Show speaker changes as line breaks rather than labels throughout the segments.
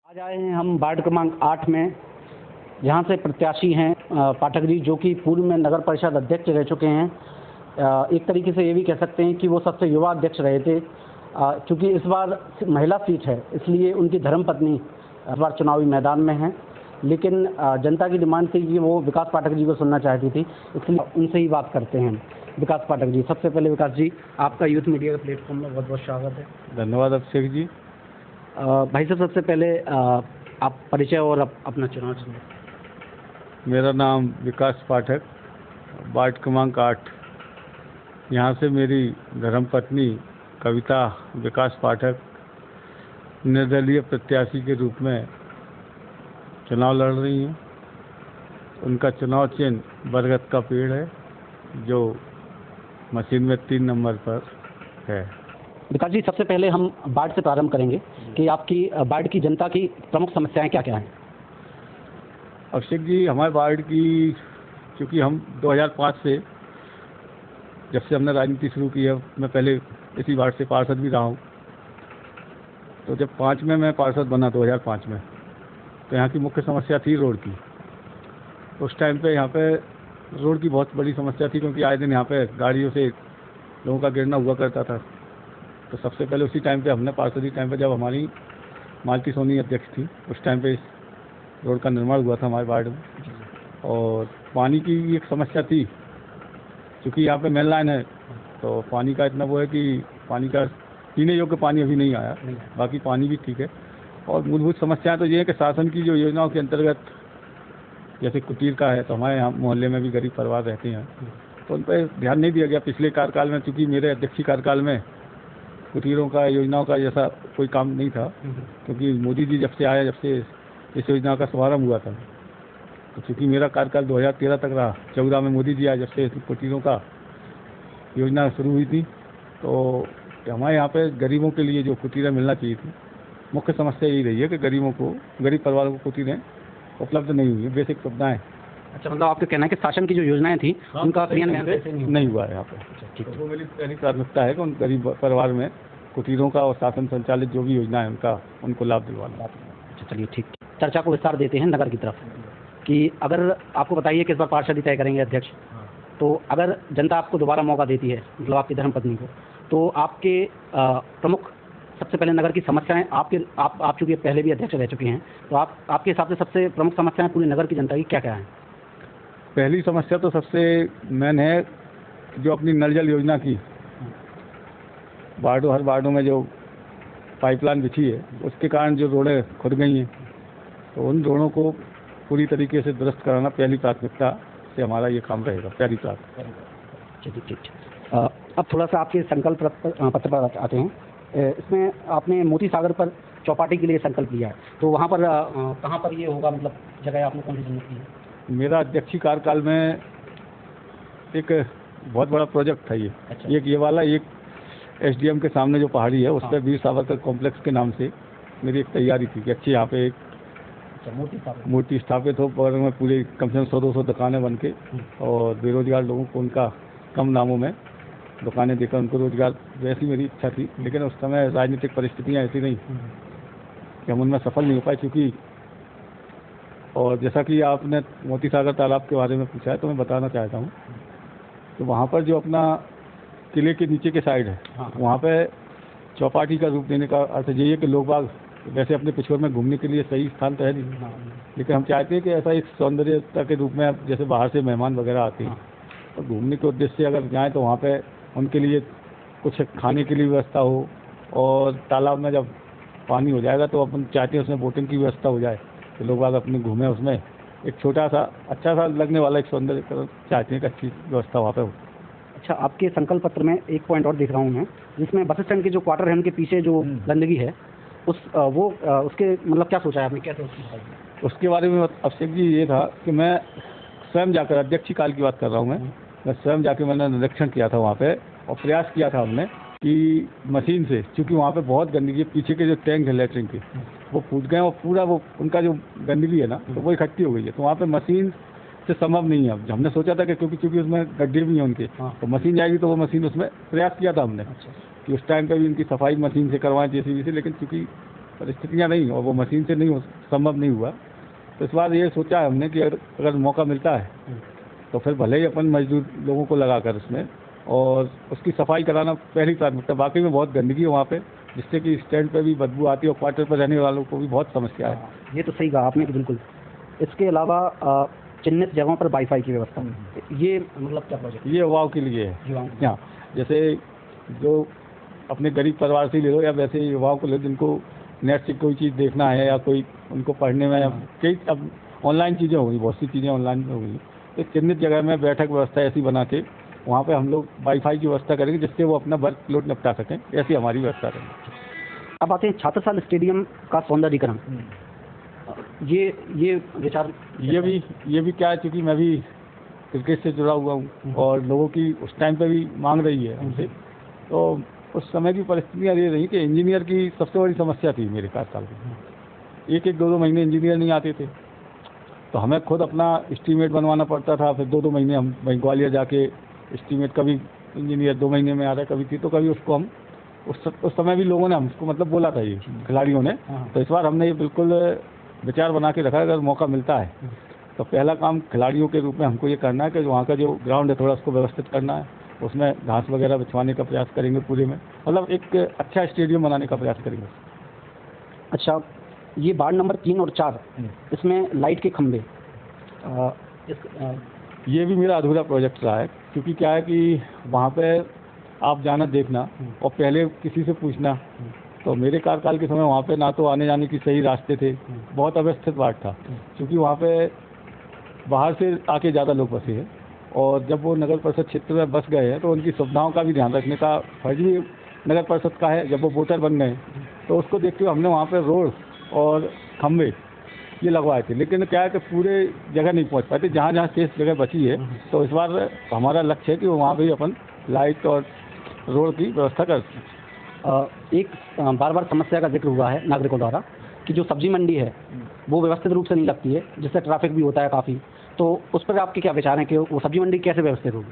आज आए हैं हम वार्ड क्रमांक 8 में, जहां से प्रत्याशी हैं पाठक जी, जो कि पूर्व में नगर परिषद अध्यक्ष रह चुके हैं। एक तरीके से ये भी कह सकते हैं कि वो सबसे युवा अध्यक्ष रहे थे। चूँकि इस बार महिला सीट है, इसलिए उनकी धर्मपत्नी इस बार चुनावी मैदान में हैं। लेकिन जनता की डिमांड थी कि वो विकास पाठक जी को सुनना चाहती थी, इसलिए उनसे ही बात करते हैं। विकास पाठक जी, सबसे पहले विकास जी, आपका यूथ मीडिया के प्लेटफॉर्म में बहुत बहुत स्वागत है।
धन्यवाद अभिषेक जी।
भाई साहब, सबसे पहले आप परिचय और अपना चुनाव चिन्ह।
मेरा नाम विकास पाठक, वार्ड क्रमांक 8। यहाँ से मेरी धर्मपत्नी कविता विकास पाठक निर्दलीय प्रत्याशी के रूप में चुनाव लड़ रही हैं। उनका चुनाव चिन्ह बरगद का पेड़ है, जो मशीन में 3 नंबर पर है।
विकास जी, सबसे पहले हम वार्ड से प्रारंभ करेंगे कि आपकी वार्ड की जनता की प्रमुख समस्याएं क्या क्या हैं।
अभिषेक जी, हमारे वार्ड की, चूँकि हम 2005 से, जब से हमने राजनीति शुरू की है, मैं पहले इसी वार्ड से पार्षद भी रहा हूँ। तो जब 5 में मैं पार्षद बना 2005 में, तो यहाँ की मुख्य समस्या थी रोड की। उस टाइम पे यहाँ पे रोड की बहुत बड़ी समस्या थी, क्योंकि आए दिन यहाँ पे गाड़ियों से लोगों का गिरना हुआ करता था। तो सबसे पहले उसी टाइम पे हमने पार्षदी टाइम पे, जब हमारी मालती सोनी अध्यक्ष थी, उस टाइम पे इस रोड का निर्माण हुआ था हमारे वार्ड में। और पानी की भी एक समस्या थी, क्योंकि यहाँ पे मेन लाइन है, तो पानी का इतना वो है कि पानी का पीने योग्य पानी अभी नहीं आया, बाकी पानी भी ठीक है। और मूलभूत समस्याएं तो ये है कि शासन की जो योजनाओं के अंतर्गत, जैसे कुटीर का है, तो हमारे यहाँ मोहल्ले में भी गरीब परिवार रहते हैं, तो उन पर ध्यान नहीं दिया गया पिछले कार्यकाल में। चूँकि मेरे अध्यक्षीय कार्यकाल में कुटीरों का, योजनाओं का जैसा कोई काम नहीं था, क्योंकि मोदी जी जब से आया, जब से इस योजना का शुभारंभ हुआ था, तो चूँकि मेरा कार्यकाल 2013 तक रहा, 14 में मोदी जी आए, जब से कुटीरों का योजना शुरू हुई थी, तो हमारे यहाँ पे गरीबों के लिए जो कुटीरें मिलना चाहिए थी, मुख्य समस्या यही रही है कि गरीब परिवारों को कुटीरें उपलब्ध नहीं हुई, बेसिक सुविधाएँ।
अच्छा, मतलब आपका कहना है कि शासन की जो योजनाएं थी उनका क्रियान्वयन
नहीं हुआ है यहाँ पे।
ठीक है,
तो मेरी पहली प्राथमिकता है कि उन गरीब परिवार में कुटीरों का और शासन संचालित जो भी योजना है उनको लाभ दिलवाना।
अच्छा, चलिए ठीक। चर्चा को विस्तार देते हैं नगर की तरफ, कि अगर आपको बताइए कि इस बार पार्षदी तय करेंगे अध्यक्ष, तो अगर जनता आपको दोबारा मौका देती है, मतलब आपकी धर्मपत्नी को, तो आपके प्रमुख, सबसे पहले नगर की समस्याएं, आप चूँकि पहले भी अध्यक्ष रह चुके हैं, तो आपके हिसाब से सबसे प्रमुख समस्याएं पूरी नगर की जनता की क्या क्या हैं।
पहली समस्या तो सबसे मेन है, जो अपनी नल जल योजना की हर वार्डों में जो पाइपलाइन बिछी है, उसके कारण जो रोडें खुद गई हैं, तो उन रोडों को पूरी तरीके से दुरुस्त कराना पहली प्राथमिकता से हमारा ये काम रहेगा, पहली प्राथमिकता।
ठीक। अब थोड़ा सा आपके संकल्प पत्र पर आते हैं। इसमें आपने मोती सागर पर चौपाटी के लिए संकल्प लिया है, तो वहाँ पर कहाँ पर ये होगा, मतलब जगह आपने कौन सी चुनी की है।
मेरा अध्यक्षीय कार्यकाल में एक बहुत बड़ा प्रोजेक्ट था ये।
अच्छा।
एक ये वाला, एक एसडीएम के सामने जो पहाड़ी है, उस पर वीर सावरकर कॉम्प्लेक्स के नाम से मेरी एक तैयारी थी कि अच्छी यहाँ पे एक मूर्ति स्थापित हो, बगल में पूरे कम से कम 100-200 दुकानें बन के, और बेरोजगार लोगों को उनका कम दामों में दुकानें देकर उनको रोजगार, वैसी मेरी इच्छा थी। लेकिन उस समय राजनीतिक परिस्थितियाँ ऐसी नहीं कि हम उनमें सफल नहीं हो पाए। चूँकि, और जैसा कि आपने मोती सागर तालाब के बारे में पूछा है, तो मैं बताना चाहता हूँ तो वहाँ पर जो अपना किले के नीचे के साइड है, वहाँ पे चौपाटी का रूप देने का अर्थ यही है कि लोग बाग वैसे अपने पिछोर में घूमने के लिए सही स्थान तो है नहीं, लेकिन हम चाहते हैं कि ऐसा एक सौंदर्यता के रूप में, जैसे बाहर से मेहमान वगैरह आते हैं, तो घूमने के उद्देश्य से अगर जाएँ, तो वहाँ पे उनके लिए कुछ खाने की व्यवस्था हो, और तालाब में जब पानी हो जाएगा तो अपन चाहते हैं उसमें बोटिंग की व्यवस्था हो जाए, तो लोग बाग अपने घूमें, उसमें एक छोटा सा अच्छा सा लगने वाला एक सौंदर्य चाहते हैं कि अच्छी व्यवस्था वहाँ पे हो।
अच्छा, आपके संकल्प पत्र में एक पॉइंट और देख रहा हूँ मैं, जिसमें बस स्टैंड के जो क्वार्टर है, उनके पीछे जो गंदगी है, उसके मतलब क्या सोचा है आपने, क्या सोचा
उसके बारे में अभिषेक जी ये था कि मैं स्वयं जाकर, अध्यक्षीय काल की बात कर रहा हूँ मैं स्वयं जाकर मैंने निरीक्षण किया था वहाँ पे, और प्रयास किया था हमने कि मशीन से, क्योंकि वहाँ पे बहुत गंदगी, पीछे के जो टैंक है लेटरिन के, वो फूट गए, और पूरा वो उनका जो गंदगी है ना, तो वो इकट्ठी हो गई है। तो वहाँ पे मशीन से संभव नहीं है। अब हमने सोचा था कि क्योंकि उसमें गड्ढे भी हैं उनके, तो मशीन जाएगी, तो वो मशीन, उसमें प्रयास किया था हमने कि उस टाइम पे भी उनकी सफाई मशीन से करवाएं, जेसीबी से, लेकिन चूँकि परिस्थितियाँ नहीं और वो मशीन से नहीं संभव नहीं हुआ। तो इस बार ये सोचा है हमने कि अगर मौका मिलता है तो फिर भले ही अपन मजदूर लोगों को लगाकर उसमें और उसकी सफाई कराना पहली प्राथमिकता। बाकी में बहुत गंदगी है वहाँ पे, जिससे कि स्टैंड पे भी बदबू आती है और क्वार्टर पर रहने वालों को भी बहुत समस्या है।
ये तो सही कहा आपने कि बिल्कुल। इसके अलावा चिन्हित जगहों पर वाईफाई की व्यवस्था, ये मतलब क्या प्रोजेक्ट?
ये युवाओं के लिए है। हाँ, जैसे जो अपने गरीब परिवार से ले लो या वैसे युवाओं को ले जिनको नेट से कोई चीज़ देखना है या कोई उनको पढ़ने में या कई अब ऑनलाइन चीज़ें हो गई, बहुत सी चीज़ें ऑनलाइन हो गई। तो चिन्हित जगह में बैठक व्यवस्था ऐसी बना के वहाँ पे हम लोग वाईफाई की व्यवस्था करेंगे जिससे वो अपना वर्क लोड निपटा सकें, ऐसी हमारी व्यवस्था करेंगे।
अब आते हैं छात्रसाल स्टेडियम का सौंदर्यीकरण। ये विचार
ये भी क्या है, चूँकि मैं भी क्रिकेट से जुड़ा हुआ हूँ और लोगों की उस टाइम पे भी मांग रही है हमसे। तो उस समय की परिस्थितियाँ ये रही कि इंजीनियर की सबसे बड़ी समस्या थी मेरे कार्यकाल में। एक दो महीने इंजीनियर नहीं आते थे, तो हमें खुद अपना एस्टीमेट बनवाना पड़ता था। फिर 2 महीने हम वहीं ग्वालियर जाके एस्टीमेट, कभी इंजीनियर 2 महीने में आ रहा है, कभी थी तो कभी उसको हम उस समय भी लोगों ने हमको मतलब बोला था, ये खिलाड़ियों ने। तो इस बार हमने ये बिल्कुल विचार बना के रखा है, अगर मौका मिलता है तो पहला काम खिलाड़ियों के रूप में हमको ये करना है कि वहाँ का जो ग्राउंड है थोड़ा उसको व्यवस्थित करना है, उसमें घास वगैरह बिछवाने का प्रयास करेंगे पूरे में, मतलब एक अच्छा स्टेडियम बनाने का प्रयास करेंगे।
अच्छा, ये वार्ड नंबर 3 और 4 इसमें लाइट के खंभे,
ये भी मेरा अधूरा प्रोजेक्ट रहा है, क्योंकि क्या है कि वहाँ पे आप जाना देखना और पहले किसी से पूछना। तो मेरे कार्यकाल के समय वहाँ पे ना तो आने जाने की सही रास्ते थे, बहुत अव्यवस्थित वार्ड था, क्योंकि वहाँ पे बाहर से आके ज़्यादा लोग बसे हैं और जब वो नगर परिषद क्षेत्र में बस गए हैं तो उनकी सुविधाओं का भी ध्यान रखने का फर्ज भी नगर परिषद का है। जब वो वोटर बन गए तो उसको देखते हुए हमने वहाँ पे रोड और खंभे ये लगवाए थे, लेकिन क्या है कि पूरे जगह नहीं पहुँच पाए थे। जहाँ जहाँ शेष जगह बची है तो इस बार हमारा लक्ष्य है कि वहाँ पर अपन लाइट और रोड की व्यवस्था कर सकें।
एक बार समस्या का जिक्र हुआ है नागरिकों द्वारा कि जो सब्जी मंडी है वो व्यवस्थित रूप से नहीं लगती है, जिससे ट्रैफिक भी होता है काफ़ी। तो उस पर आपके क्या विचार हैं कि वो सब्जी मंडी कैसे व्यवस्थित होगी?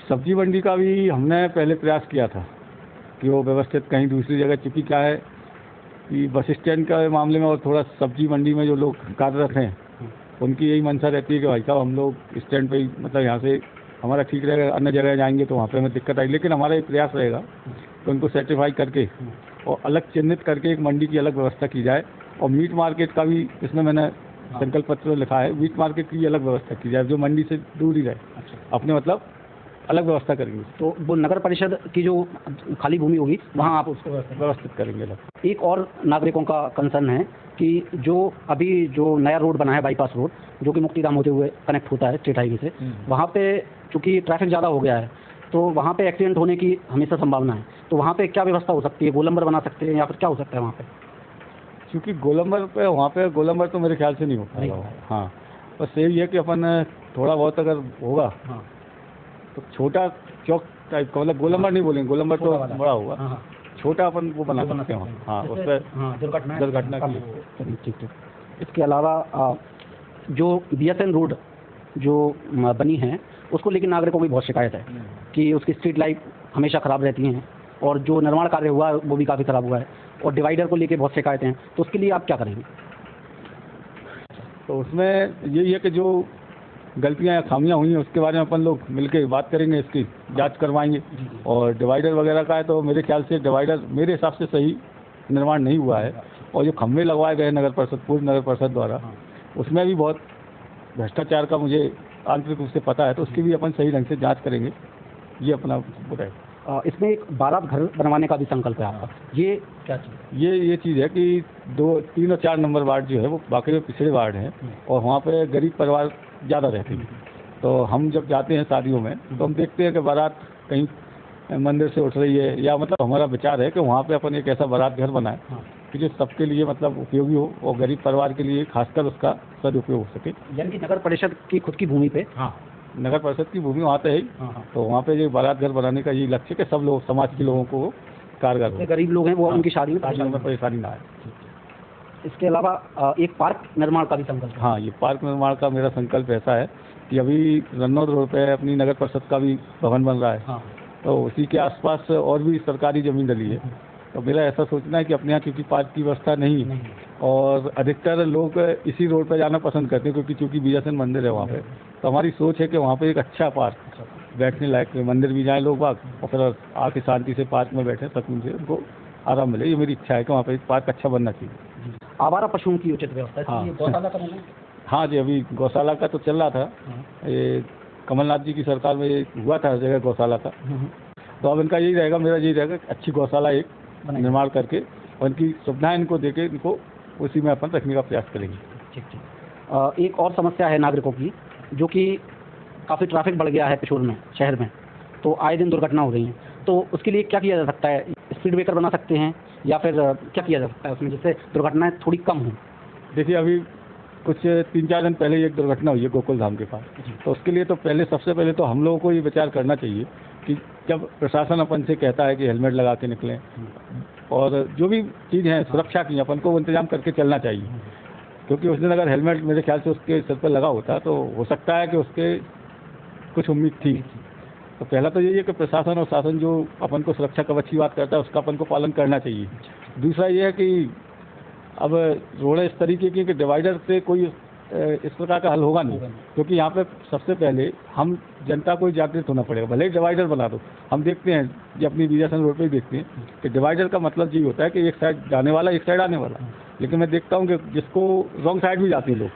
सब्जी मंडी का भी हमने पहले प्रयास किया था कि वो व्यवस्थित कहीं दूसरी जगह, चूँकि क्या है कि बस स्टैंड के मामले में और थोड़ा सब्जी मंडी में जो लोग कार्यरत हैं उनकी यही मंशा रहती है कि भाई साहब हम लोग स्टैंड पे ही मतलब यहाँ से हमारा ठीक रहेगा, अन्य जगह जाएंगे तो वहाँ पे हमें दिक्कत आएगी। लेकिन हमारा ये प्रयास रहेगा तो उनको सर्टिफाई करके और अलग चिन्हित करके एक मंडी की अलग व्यवस्था की जाए। और मीट मार्केट का भी इसमें मैंने संकल्प पत्र लिखा है, मीट मार्केट की अलग व्यवस्था की जाए जो मंडी से दूर ही रहे। अपने मतलब अलग व्यवस्था करेंगे।
तो वो नगर परिषद की जो खाली भूमि होगी वहाँ आप उसको
व्यवस्थित करेंगे।
एक और नागरिकों का कंसर्न है कि जो अभी जो नया रोड बना है बाईपास रोड, जो कि मुक्तिधाम होते हुए कनेक्ट होता है स्टेट हाईवे से, वहाँ पे चूँकि ट्रैफिक ज़्यादा हो गया है तो वहाँ पे एक्सीडेंट होने की हमेशा संभावना है। तो वहाँ पे क्या व्यवस्था हो सकती है? गोलंबर बना सकते हैं या फिर क्या हो सकता है वहाँ पे?
क्योंकि गोलंबर पे वहाँ पे गोलंबर तो मेरे ख्याल से नहीं हो पाएगा। हाँ, बस यही है कि अपन थोड़ा बहुत अगर होगा तो छोटा चौक टाइप का, मतलब गोलंबर नहीं बोलेंगे, गोलंबर तो बड़ा होगा, छोटा अपन वो बना सकते हैं। हाँ, उस पर दुर्घटना की।
ठीक। इसके अलावा जो BSN रोड जो बनी है उसको लेकर नागरिकों की बहुत शिकायत है कि उसकी स्ट्रीट लाइट हमेशा ख़राब रहती हैं और जो निर्माण कार्य हुआ है वो भी काफ़ी ख़राब हुआ है और डिवाइडर को लेकर बहुत शिकायतें हैं। तो उसके लिए आप क्या करेंगे?
तो उसमें यही है कि जो गलतियां या खामियां हुई हैं उसके बारे में अपन लोग मिलकर बात करेंगे, इसकी जांच करवाएंगे। और डिवाइडर वगैरह का है तो मेरे ख्याल से डिवाइडर मेरे हिसाब से सही निर्माण नहीं हुआ है। और जो खंभे लगवाए गए नगर परिषद, पूर्व नगर परिषद द्वारा, उसमें भी बहुत भ्रष्टाचार का मुझे आंतरिक रूप से पता है, तो उसकी भी अपन सही ढंग से जाँच करेंगे। ये अपना बताए।
इसमें एक बारात घर बनवाने का भी संकल्प है आपका, ये क्या चीज़?
ये चीज़ है कि 2, 3 और 4 नंबर वार्ड जो है वो बाकी में पिछड़े वार्ड हैं और वहाँ पे गरीब परिवार ज़्यादा रहते हैं। तो हम जब जाते हैं शादियों में तो हम देखते हैं कि बारात कहीं मंदिर से उठ रही है, या मतलब हमारा विचार है कि वहाँ पे अपन एक ऐसा बारात घर बनाए कि जो सबके लिए मतलब उपयोगी हो और गरीब परिवार के लिए खासकर उसका सदुपयोग हो सके।
यानी कि नगर परिषद की खुद की भूमि पे?
हाँ, नगर परिषद की भूमि वहाँ पे है। तो वहाँ पे जो बारात घर बनाने का ये लक्ष्य कि सब लोग, समाज के लोगों को कारगर हो,
गरीब लोग हैं वो उनकी शादी में
परेशानी ना आए।
इसके अलावा एक पार्क निर्माण का भी संकल्प?
हाँ, ये पार्क निर्माण का मेरा संकल्प ऐसा है कि अभी रन्नौद रोड पे अपनी नगर परिषद का भी भवन बन रहा है। तो उसी के आसपास और भी सरकारी ज़मीन डली है, तो मेरा ऐसा सोचना है कि अपने यहाँ क्योंकि पार्क की व्यवस्था नहीं है और अधिकतर लोग इसी रोड पर जाना पसंद करते हैं क्योंकि चूँकि बीजासन मंदिर है वहाँ पे, तो हमारी सोच है कि वहाँ पे एक अच्छा पार्क, बैठने लायक मंदिर भी जाएँ लोग बाग और फिर आके शांति से पार्क में बैठे सुकून से उनको आराम मिले। ये मेरी इच्छा है कि वहाँ पे एक पार्क अच्छा बनना चाहिए।
आवारा पशुओं की उचित व्यवस्था,
हाँ।
ये गौशाला का बनना है?
हाँ जी, अभी गौशाला का तो चल रहा था, ये कमलनाथ जी की सरकार में ये हुआ था हर जगह गौशाला का, तो अब इनका यही रहेगा, मेरा यही रहेगा अच्छी गौशाला एक निर्माण करके और इनकी सुविधाएं इनको देके इनको उसी में अपन रखने का प्रयास करेंगे।
ठीक ठीक। एक और समस्या है नागरिकों की, जो कि काफ़ी ट्रैफिक बढ़ गया है पिशोर में, शहर में, तो आए दिन दुर्घटना हो रही हैं, तो उसके लिए क्या किया जा सकता है? स्पीड ब्रेकर बना सकते हैं या फिर क्या किया जा सकता है उसमें जिससे दुर्घटनाएं थोड़ी कम हों?
देखिए, अभी कुछ 3-4 दिन पहले एक दुर्घटना हुई है गोकुल धाम के पास, तो उसके लिए तो सबसे पहले तो हम लोगों को ये विचार करना चाहिए कि जब प्रशासन अपन से कहता है कि हेलमेट लगा के निकलें और जो भी चीज़ है सुरक्षा की अपन को इंतजाम करके चलना चाहिए, क्योंकि उस दिन अगर हेलमेट मेरे ख्याल से उसके सिर पर लगा होता तो हो सकता है कि उसके कुछ उम्मीद थी। तो पहला तो यही है कि प्रशासन और शासन जो अपन को सुरक्षा कवच की बात करता है उसका अपन को पालन करना चाहिए। दूसरा ये है कि अब रोडें इस तरीके की कि डिवाइडर से कोई इस प्रकार का हल होगा नहीं, क्योंकि यहाँ पे सबसे पहले हम जनता को जागृत होना पड़ेगा। भले ही डिवाइडर बना दो, हम देखते हैं ये अपनी बीजासन रोड पे ही देखते हैं कि डिवाइडर का मतलब यही होता है कि एक साइड जाने वाला एक साइड आने वाला, लेकिन मैं देखता हूँ कि जिसको रॉन्ग साइड भी जाते हैं लोग,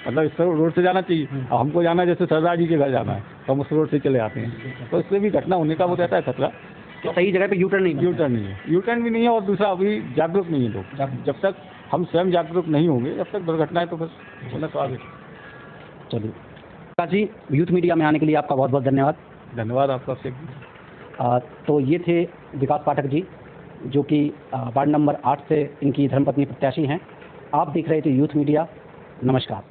मतलब इस रोड से जाना चाहिए, अब हमको जाना है जैसे सरदार जी के घर जाना है तो हम उस रोड से चले आते हैं, तो इससे भी घटना होने का वो रहता है खतरा।
तो सही जगह पे यू टर्न नहीं
है, यू टर्न भी नहीं है और दूसरा अभी जागरूक नहीं है लोग। जब तक हम स्वयं जागरूक नहीं होंगे जब तक दुर्घटनाएं तो बस होना स्वाभाविक।
चलिए प्रकाश जी, यूथ मीडिया में आने के लिए आपका बहुत बहुत धन्यवाद।
धन्यवाद आपका अभिषेक जी।
तो ये थे विकास पाठक जी, जो कि वार्ड नंबर 8 से इनकी धर्मपत्नी प्रत्याशी हैं। आप देख रहे थे यूथ मीडिया। नमस्कार।